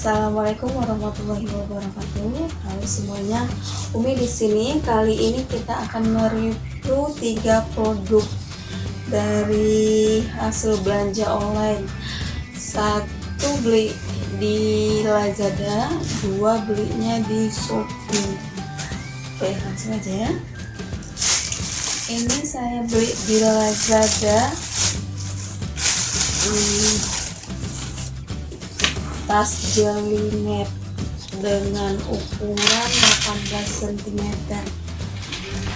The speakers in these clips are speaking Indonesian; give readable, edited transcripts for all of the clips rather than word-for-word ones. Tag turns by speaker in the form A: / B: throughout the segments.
A: Assalamualaikum warahmatullahi wabarakatuh. Halo semuanya, Umi di sini. Kali ini kita akan mereview 3 produk dari hasil belanja online. 1 beli di Lazada, 2 belinya di Shopee. Oke, langsung aja ya. Ini saya beli di Lazada. Tas jeli net dengan ukuran 18 cm,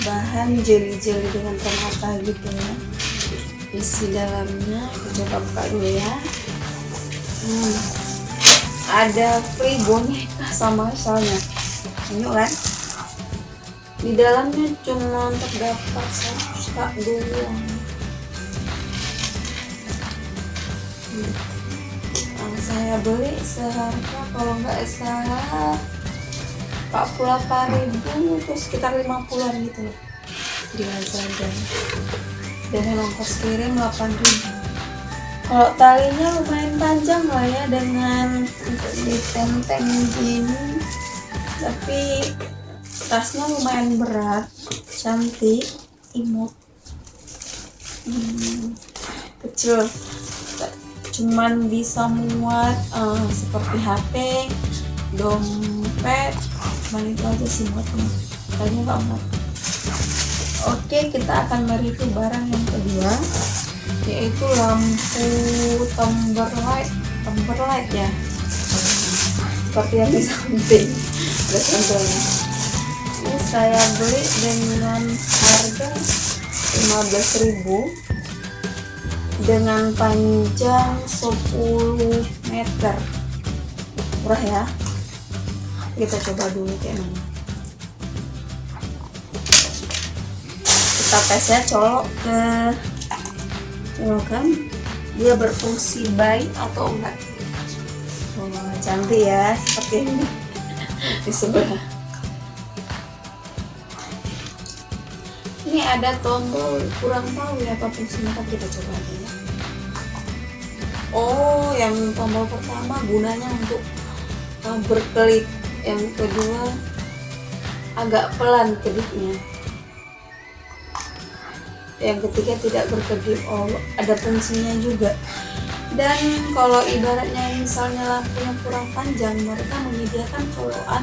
A: bahan jeli-jeli dengan permata gitu ya. Isi dalamnya kita coba buka dulu ya. Ada free boneka sama salnya, ini kan di dalamnya cuma terdapat 100 tak doang. Saya beli seharga kalau nggak salah 48.000 itu sekitar 50-an gitu loh di Lazada, dengan ongkos kirim 8.000. Kalau talinya lumayan panjang lah ya, dengan untuk ditenteng gini, tapi tasnya lumayan berat, cantik, imut, kecil, cuman bisa muat seperti HP, dompet, cuman itu aja sih muatnya, kayaknya nggak muat. Oke, kita akan mereview barang yang kedua, yaitu lampu Temberlight ya, seperti yang di samping ada contohnya. Ini saya beli dengan harga 15.000 dengan panjang 10 meter, murah ya. Kita coba dulu kayak mana. Kita tesnya colok ke colokan, dia berfungsi baik atau enggak. Cantik ya, seperti ini di sebelah. Ini ada tombol, kurang tahu ya apa fungsinya, tapi kita coba aja ya. Oh, yang tombol pertama gunanya untuk berkelip, yang kedua agak pelan kedipnya, yang ketiga tidak berkedip. Oh, ada fungsinya juga. Dan kalau ibaratnya misalnya lampunya kurang panjang, mereka menyediakan colokan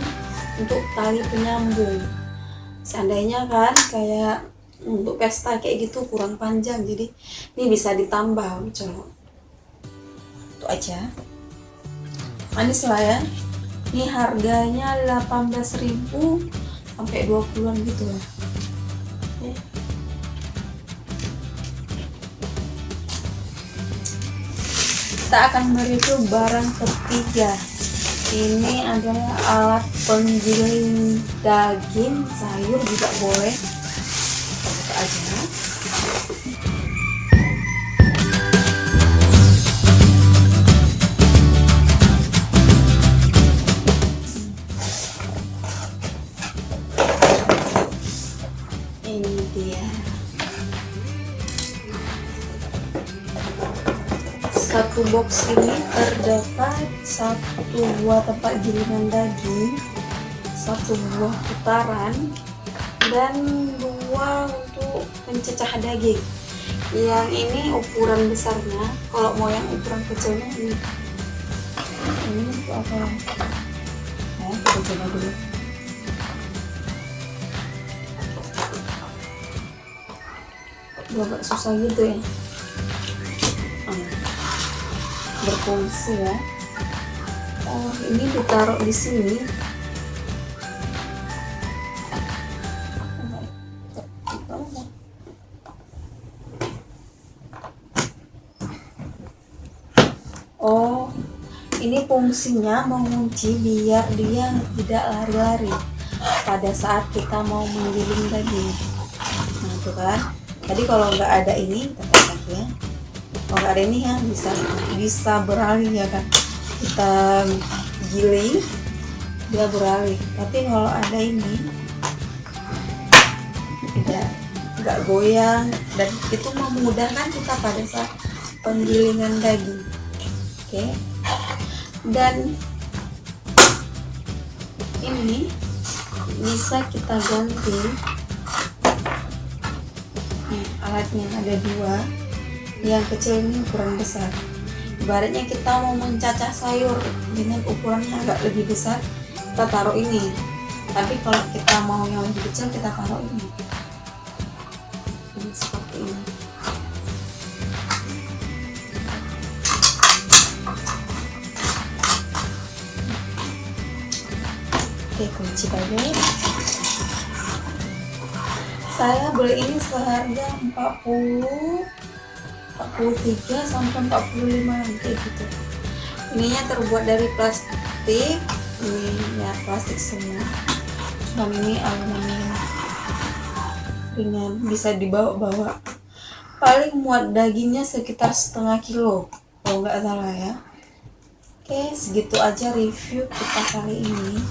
A: untuk tali penyambung. Seandainya kan kayak untuk pesta kayak gitu kurang panjang, jadi ini bisa ditambah colok. Itu aja, manis lah ya. Ini harganya 18.000 sampai 20-an gitu lah. Kita akan mereview barang ketiga. Ini adalah alat penggiling daging, sayur juga boleh. Kita buka aja. Ini dia. Satu box ini terdapat 1 buah tempat gilingan daging, 1 buah putaran, dan 2 untuk pencecah daging. Yang ini ukuran besarnya, kalau mau yang ukuran kecilnya ini untuk apa ya? Nah, kita coba dulu. Agak susah gitu ya. Berfungsi ya. Oh, ini ditaruh di sini. Oh, ini fungsinya mengunci biar dia tidak lari-lari pada saat kita mau menggiling daging. Nah, itu kan. Tadi kalau nggak ada ini, tekan lagi ya. Kalau nggak ada ini ya bisa beralih ya kan, kita giling dia beralih. Tapi kalau ada ini nggak goyang, dan itu memudahkan kita pada saat penggilingan daging. Oke. Dan ini bisa kita ganti. Nih, alatnya ada dua, yang kecil ini ukuran besar. Ibaratnya kita mau mencacah sayur dengan ukurannya agak lebih besar, kita taruh ini. Tapi kalau kita mau yang lebih kecil, kita taruh ini. Ini seperti ini. Oke, kunci bagian. Saya beli ini seharga 43 sampai 45 kayak gitu. Ininya terbuat dari plastik. Ini ya plastik semua. Dan ini aluminium ringan, bisa dibawa-bawa. Paling muat dagingnya sekitar setengah kilo kalau nggak salah ya. Oke, segitu aja review kita kali ini.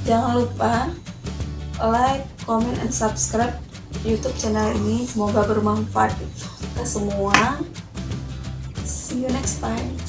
A: Jangan lupa like, comment, and subscribe YouTube channel ini. Semoga bermanfaat kita semua. See you next time.